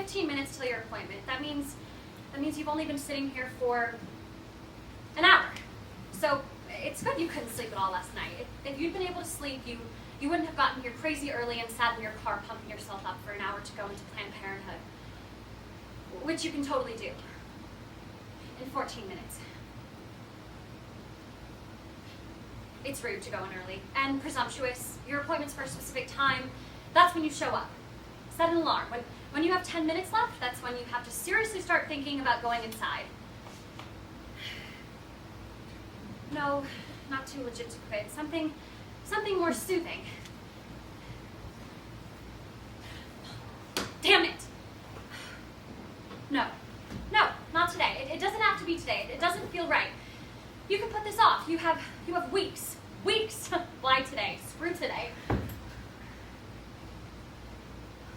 15 minutes till your appointment. That means you've only been sitting here for an hour. So it's good you couldn't sleep at all last night. If you'd been able to sleep, you wouldn't have gotten here crazy early and sat in your car pumping yourself up for an hour to go into Planned Parenthood, which you can totally do in 14 minutes. It's rude to go in early and presumptuous. Your appointment's for a specific time. That's when you show up. Set an alarm. When you have 10 minutes left, that's when you have to seriously start thinking about going inside. No, not too legit to quit. Something more soothing. Damn it! No, not today. It doesn't have to be today. It doesn't feel right. You can put this off. You have weeks. Why today? Screw today.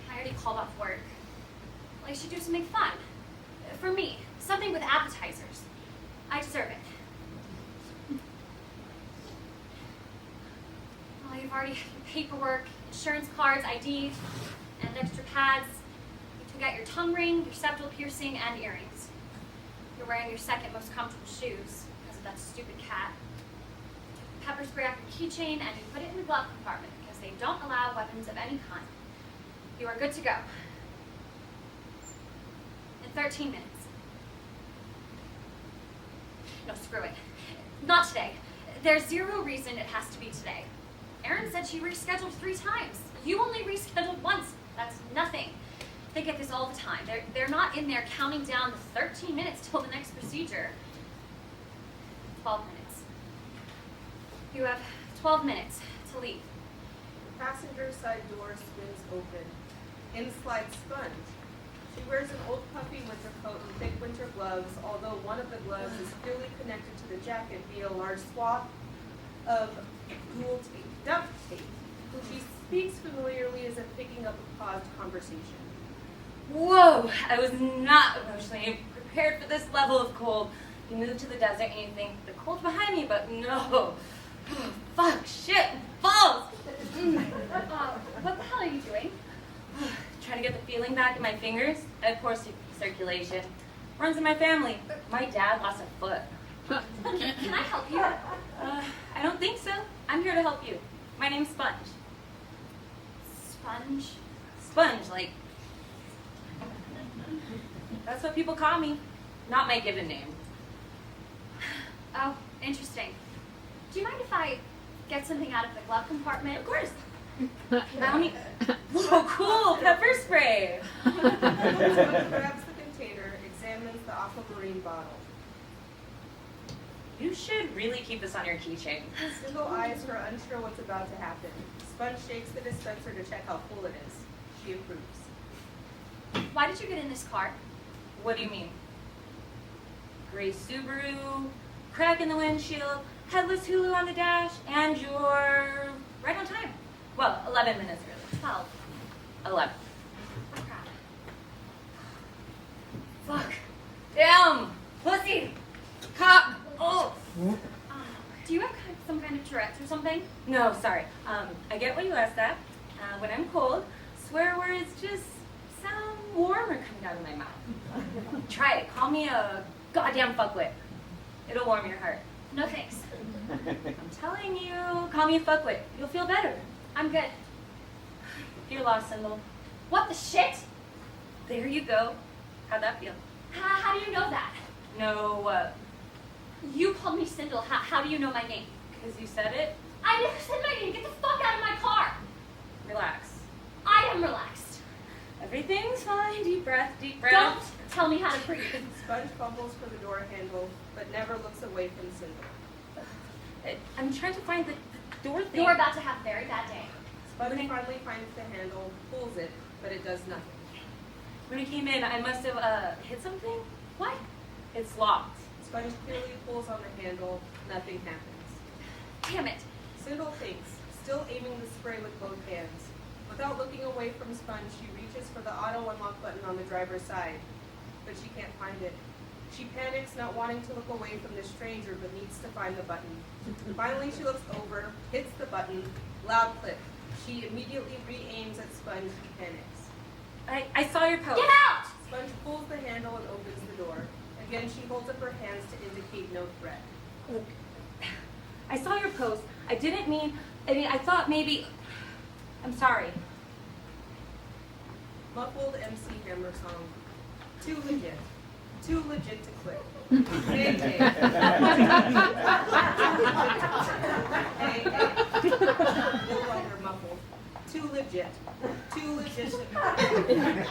I already called off work. Well, I should do something fun. For me. Something with appetizers. I deserve it. Well, you've already paperwork, insurance cards, ID, and extra pads. You took out your tongue ring, your septal piercing, and earrings. You're wearing your second most comfortable shoes because of that stupid cat. You took pepper spray off your keychain and you put it in the glove compartment because they don't allow weapons of any kind. You are good to go. In 13 minutes. No, screw it. Not today. There's zero reason it has to be today. Erin said she rescheduled 3 times. You only rescheduled once. That's nothing. They get this all the time. They're not in there counting down the 13 minutes till the next procedure. 12 minutes. You have 12 minutes to leave. The passenger side door swings open. In slides Sponge. She wears an old puffy winter coat and thick winter gloves, although one of the gloves is clearly connected to the jacket via a large swath of duct tape. She speaks familiarly as if picking up a paused conversation. Whoa, I was not emotionally prepared for this level of cold. You move to the desert and you think, the cold's behind me, but no. Fuck, shit, balls. What the hell are you doing? Trying to get the feeling back in my fingers. I have poor circulation. Runs in my family. My dad lost a foot. Can I help you? I don't think so. I'm here to help you. My name's Sponge. Sponge? Sponge, like... That's what people call me. Not my given name. Oh, interesting. Do you mind if I get something out of the glove compartment? Of course. Whoa, cool, pepper spray. Grabs the container, examines the aquamarine bottle. You should really keep this on your keychain. Single eyes her, unsure what's about to happen. Sponge shakes the dispenser to check how full it is. She approves. Why did you get in this car? What do you mean? Gray Subaru, crack in the windshield, headless Hulu on the dash, and you're right on time. Well, 11 minutes early. 12. 11. Oh, crap. Fuck. Damn. Pussy. Cop. Oh. Do you have some kind of Tourette's or something? No, sorry. I get what you asked at. When I'm cold, swear words just sound warmer coming out of my mouth. Try it. Call me a goddamn fuckwit. It'll warm your heart. No thanks. I'm telling you, call me a fuckwit. You'll feel better. I'm good. You're lost, Sindel. What the shit? There you go. How'd that feel? How do you know that? No, You called me Sindel. How do you know my name? because you said it. I never said my name. Get the fuck out of my car. Relax. I am relaxed. Everything's fine. Deep breath, deep breath. Don't tell me how to breathe. Sponge fumbles for the door handle, but never looks away from Sindel. I'm trying to find the door thing. You're about to have a very bad day. Sponge finally finds the handle, pulls it, but it does nothing. When I came in, I must have hit something. What? It's locked. Sponge clearly pulls on the handle, nothing happens. Damn it. Sindel thinks, still aiming the spray with both hands. Without looking away from Sponge, she reaches for the auto unlock button on the driver's side, but she can't find it. She panics, not wanting to look away from the stranger, but needs to find the button. Finally, she looks over, hits the button, loud click. She immediately re-aims at Sponge and panics. I saw your post. Get out! Again, she holds up her hands to indicate no threat. Look, I saw your post. I didn't mean, I thought maybe, I'm sorry. Muffled MC Hammer song. Too legit. Too legit to quit. Hey, hey. Hey, hey. No longer muffled. Too legit. Too legit to quit.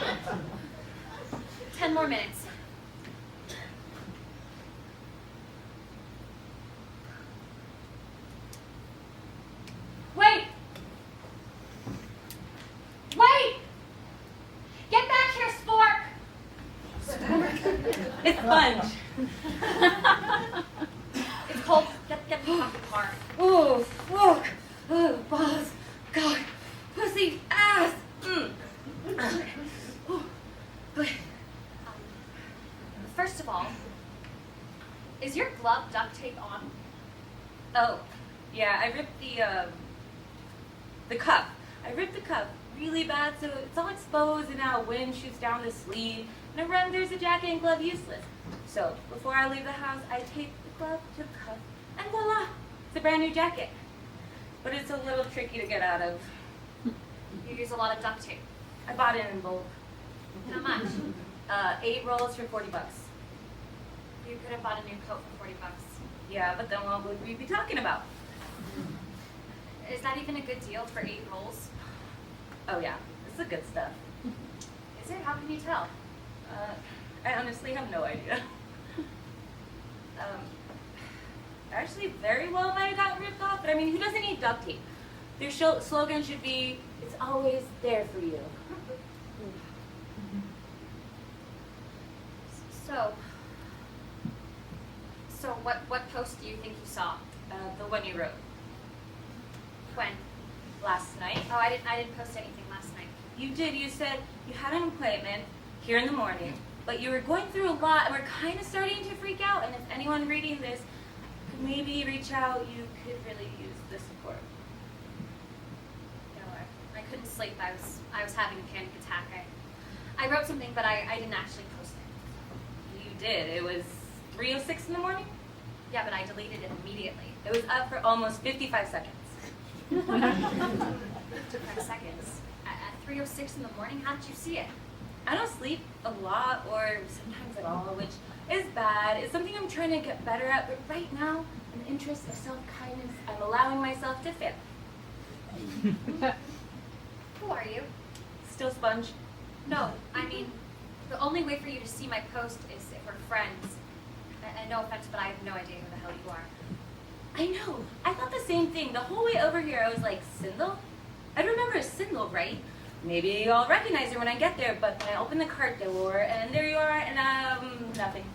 10 more minutes. Wait! Wait! Get back here, Spork! It's Sponge. It's cold. Get me off the car. Oh, fuck. Oh, balls. God. Pussy. Ass. Okay. Oh, okay. First of all, is your glove duct tape on? Oh, yeah, I ripped the cuff. I ripped the cuff really bad, so it's all exposed, and now wind shoots down the sleeve, and it renders the jacket and glove useless. So, before I leave the house, I tape the glove to the cuff, and voila! It's a brand new jacket. But it's a little tricky to get out of. You use a lot of duct tape. I bought it in bulk. How much? 8 rolls for $40. You could have bought a new coat for $40. Yeah, but then what would we be talking about? Is that even a good deal for 8 rolls? Oh yeah, this is good stuff. Is it? How can you tell? I honestly have no idea. Actually, very well might have gotten ripped off, but I mean, who doesn't need duct tape? Their slogan should be, "It's always there for you." So what post do you think you saw? The one you wrote When? last night. Oh, I didn't post anything last night. You did. You said you had an appointment here in the morning, but you were going through a lot and were kind of starting to freak out. And if anyone reading this could maybe reach out, you could really use the support. No, I couldn't sleep. I was having a panic attack. I wrote something, but I didn't actually post it. You did. It was 3:06 in the morning. Yeah, but I deleted it immediately. It was up for almost 55 seconds. 55 seconds. At 3:06 in the morning, how did you see it? I don't sleep a lot or sometimes at all, which is bad. It's something I'm trying to get better at, but right now, in the interest of self-kindness, I'm allowing myself to fail. Who are you? Still Sponge? No, I mean, the only way for you to see my post is if we're friends. And no offense, but I have no idea who the hell you are. I know. I thought the same thing. The whole way over here, I was like, Sindel? I remember a Sindel, right? Maybe I'll recognize her when I get there, but then I open the cart door, and there you are, and nothing.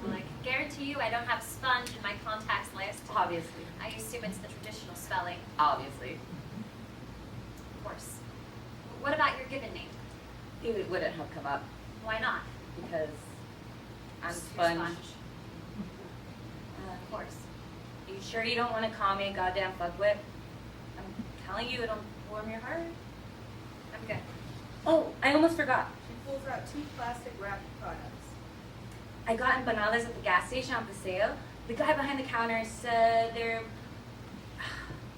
Well, I can guarantee you I don't have Sponge in my contacts list. Obviously. I assume it's the traditional spelling. Obviously. Of course. What about your given name? It wouldn't have come up Why not? because I'm You're Sponge. Of course. Are you sure you don't want to call me a goddamn fuckwit? I'm telling you, it'll warm your heart. I'm good. Oh, I almost forgot. She pulls out 2 plastic wrapped products. I got empanadas at the gas station on Paseo. The guy behind the counter said they're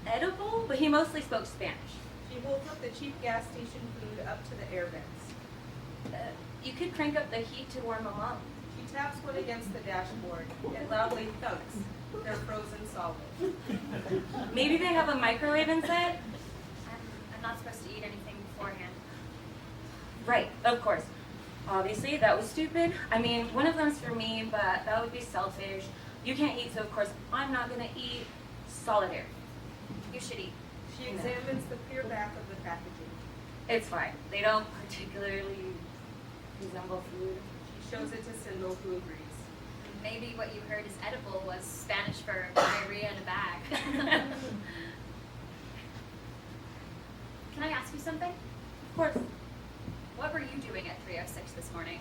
edible, but he mostly spoke Spanish. She holds up the cheap gas station food up to the air vents. You could crank up the heat to warm them up. She taps one against the dashboard. It loudly thuds. They're frozen solid. Maybe they have a microwave inside? I'm not supposed to eat anything beforehand. Right, of course. Obviously, that was stupid. I mean, one of them's for me, but that would be selfish. You can't eat, so of course I'm not gonna eat. Solidary. You should eat. She examines the clear back of the packaging. It's fine. They don't particularly resemble food. She shows it to Sindel, who agrees. Maybe what you heard is edible was Spanish for diarrhea in a bag. Can I ask you something? Of course. What were you doing at 3:06 this morning?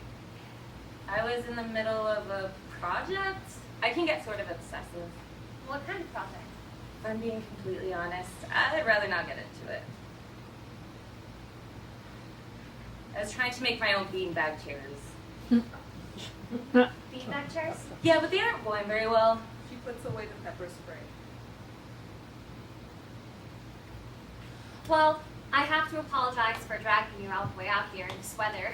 I was in the middle of a project. I can get sort of obsessive. What kind of project? If I'm being completely honest, I'd rather not get into it. I was trying to make my own beanbag chairs. Beanbag chairs? Yeah, but they aren't going very well. She puts away the pepper spray. Well, I have to apologize for dragging you all the way out here in this weather.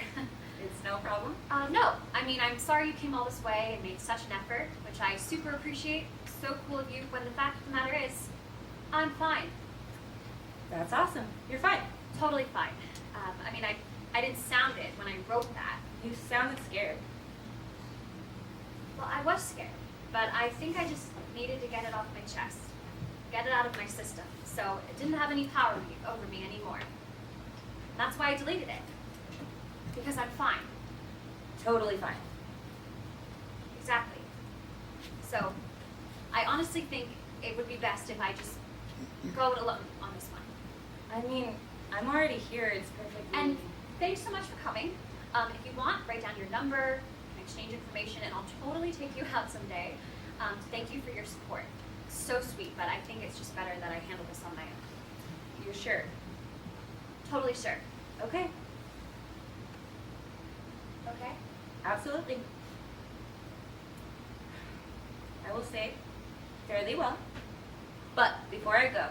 It's no problem. No, I mean, I'm sorry you came all this way and made such an effort, which I super appreciate. So cool of you, when the fact of the matter is, I'm fine. That's awesome. You're fine. Totally fine. I mean, I didn't sound it when I wrote that. You sounded scared. Well, I was scared, but I think I just needed to get it off my chest. Get it out of my system, so it didn't have any power over me anymore. And that's why I deleted it. Because I'm fine. Totally fine. Exactly. So, I honestly think it would be best if I just go it alone on this one. I mean, I'm already here. It's perfectly... And thanks so much for coming. If you want, write down your number, and exchange information, and I'll totally take you out someday. To thank you for your support. So sweet, but I think it's just better that I handle this on my own. You're sure? Totally sure. Okay. Okay? Absolutely. I will say fairly well. But before I go,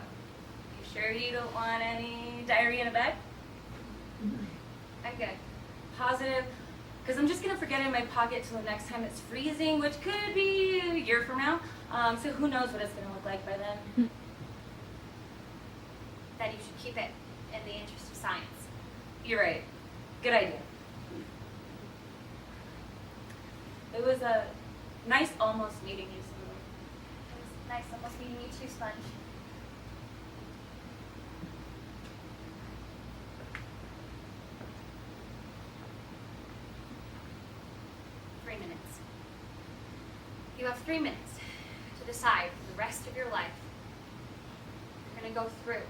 you sure you don't want any diarrhea in a bag? I'm good. Positive? Because I'm just going to forget it in my pocket till the next time it's freezing, which could be a year from now. So who knows what it's going to look like by then. Then you should keep it in the interest of science. You're right. Good idea. It was a nice almost meeting you, Sue. It was nice almost meeting you too, Sponge. You have 3 minutes to decide for the rest of your life. You're going to go through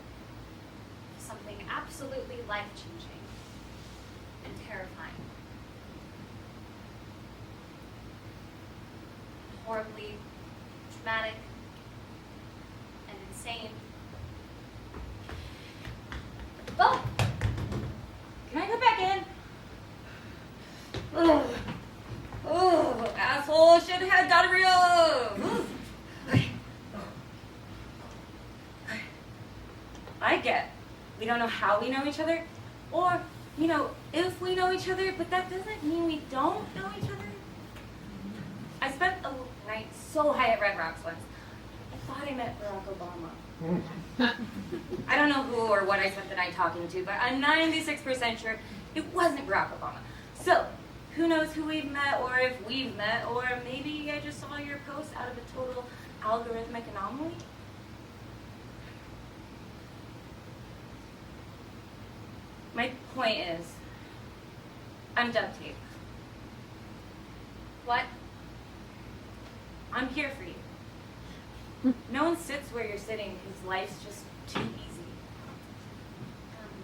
something absolutely life-changing and terrifying. Horribly traumatic and insane. Oh! Can I go back in? Ugh. Oh, asshole, should have had diarrhea. I get we don't know how we know each other, or, you know, if we know each other, but that doesn't mean we don't know each other. I spent a night so high at Red Rocks once. I thought I met Barack Obama. I don't know who or what I spent the night talking to, but I'm 96% sure it wasn't Barack Obama. So, who knows who we've met, or if we've met, or maybe I just saw your post out of a total algorithmic anomaly? My point is, I'm duct tape. What? I'm here for you. No one sits where you're sitting because life's just too easy.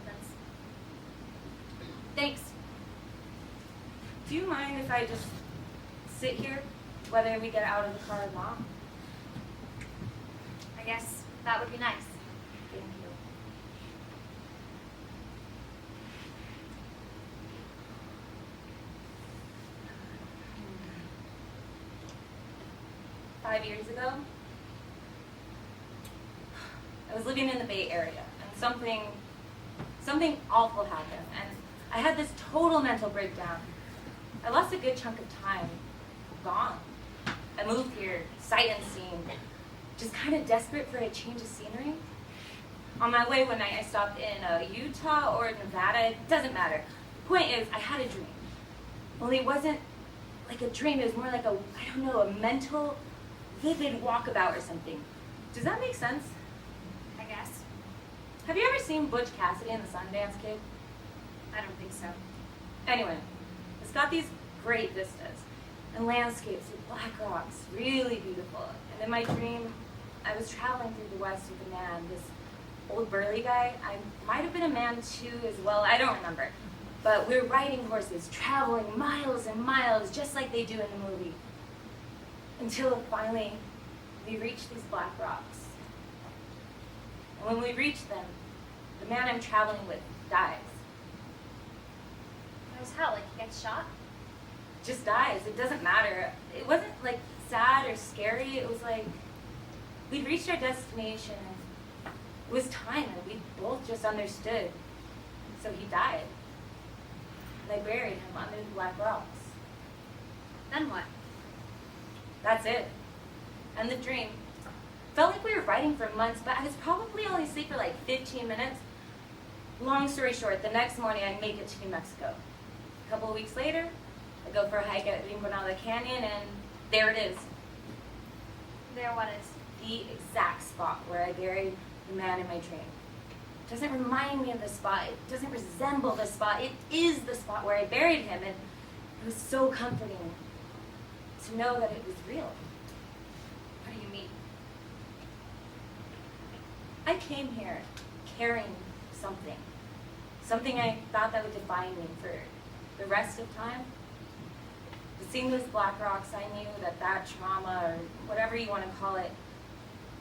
That's... Thanks. Do you mind if I just sit here, whether we get out of the car or not? I guess that would be nice. Thank you. Five years ago, I was living in the Bay Area, and something awful happened, and I had this total mental breakdown. I lost a good chunk of time, gone. I moved here, sight unseen, just kind of desperate for a change of scenery. On my way one night, I stopped in Utah or Nevada, it doesn't matter. The point is, I had a dream. Only it wasn't like a dream, it was more like a mental, vivid walkabout or something. Does that make sense? I guess. Have you ever seen Butch Cassidy and the Sundance Kid? I don't think so. Anyway, it's got these great vistas and landscapes with black rocks, really beautiful. And in my dream, I was traveling through the West with a man, this old burly guy. I might have been a man too as well, I don't remember. But we were riding horses, traveling miles and miles, just like they do in the movie. Until finally, we reached these black rocks. And when we reached them, the man I'm traveling with dies. As hell, like he gets shot? just dies. It doesn't matter. It wasn't like sad or scary. It was like we'd reached our destination. It was time, and we both just understood. So he died. And I buried him under the black rocks. Then what? That's it. And the dream. Felt like we were writing for months, but I was probably only asleep for like 15 minutes. Long story short, the next morning I make it to New Mexico. A couple of weeks later, I go for a hike at Rinconada Canyon, and there it is. There what is? The exact spot where I buried the man in my dream. It doesn't remind me of the spot. It doesn't resemble the spot. It is the spot where I buried him, and it was so comforting to know that it was real. What do you mean? I came here carrying something. Something I thought that would define me for the rest of time. But seeing those black rocks, I knew that that trauma, or whatever you want to call it,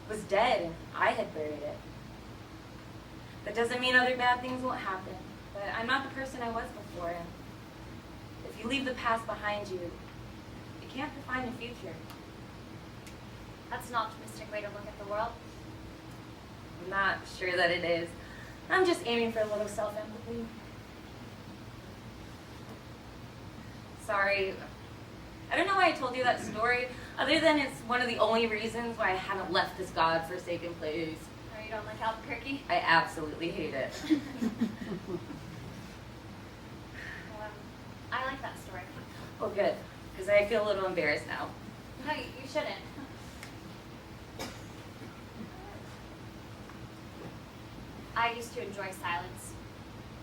was dead, and I had buried it. That doesn't mean other bad things won't happen, but I'm not the person I was before, and if you leave the past behind you, you can't define the future. That's an optimistic way to look at the world. I'm not sure that it is. I'm just aiming for a little self-empathy. Sorry. I don't know why I told you that story, other than it's one of the only reasons why I haven't left this godforsaken place. Or you don't like Albuquerque? I absolutely hate it. I like that story. Oh, good, because I feel a little embarrassed now. No, you shouldn't. I used to enjoy silence.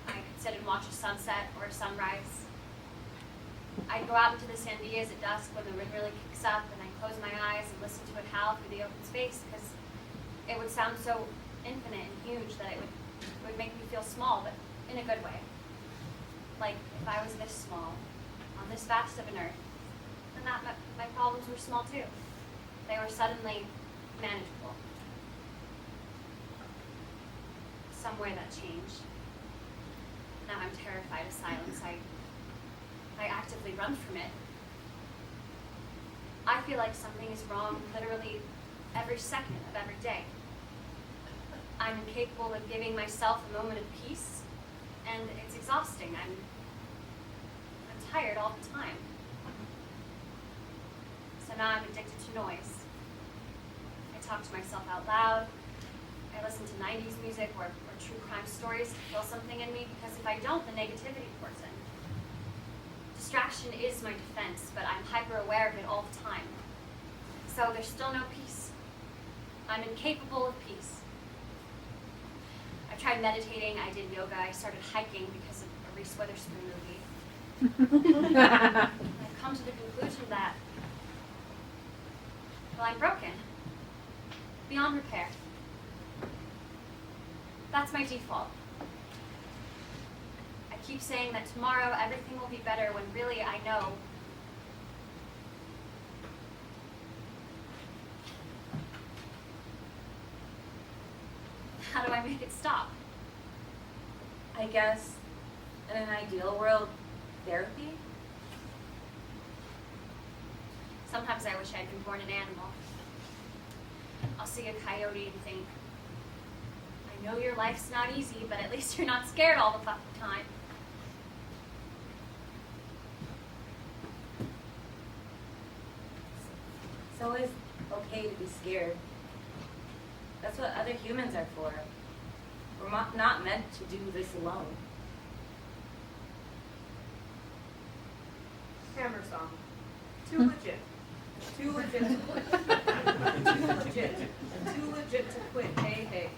I could sit and watch a sunset or a sunrise. I'd go out into the sandias at dusk when the wind really kicks up, and I'd close my eyes and listen to it howl through the open space, because it would sound so infinite and huge that it would make me feel small, but in a good way. Like if I was this small, on this vast of an earth, then my problems were small too. They were suddenly manageable. Somewhere that changed. Now I'm terrified of silence. I actively run from it. I feel like something is wrong literally every second of every day. I'm incapable of giving myself a moment of peace, and it's exhausting. I'm tired all the time. So now I'm addicted to noise. I talk to myself out loud. I listen to 90s music or true crime stories to feel something in me, because if I don't, the negativity pours in. Distraction is my defense, but I'm hyper aware of it all the time. So there's still no peace. I'm incapable of peace. I tried meditating, I did yoga, I started hiking because of a Reese Witherspoon movie. I've come to the conclusion that, well, I'm broken. Beyond repair. That's my default. I keep saying that tomorrow everything will be better when really I know how do I make it stop? I guess in an ideal world, therapy? Sometimes I wish I'd been born an animal. I'll see a coyote and think, I know your life's not easy, but at least you're not scared all the fucking time. It's always okay to be scared. That's what other humans are for. We're not meant to do this alone. Hammer song. Too legit. Too legit to quit. Too legit. Too legit to quit. Hey, hey.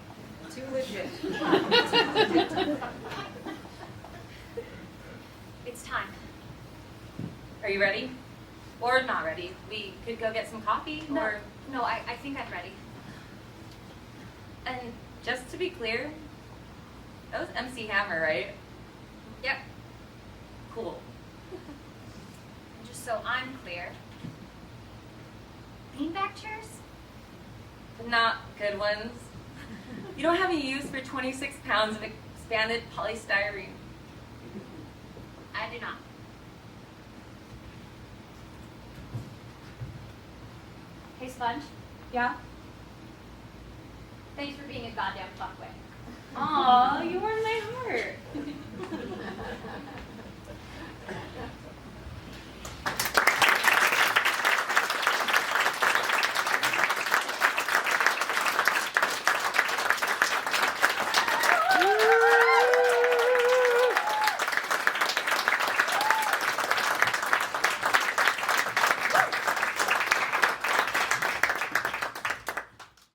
Too legit. Too legit to quit. It's time. Are you ready? Or not ready? We could go get some coffee, or... No, I think I'm ready. And just to be clear, that was MC Hammer, right? Yep. Cool. And just so I'm clear, beanbag chairs? But not good ones. You don't have a use for 26 pounds of expanded polystyrene. I do not. Hey, Sponge. Yeah? Thanks for being a goddamn fuckwit. Aw, you warmed my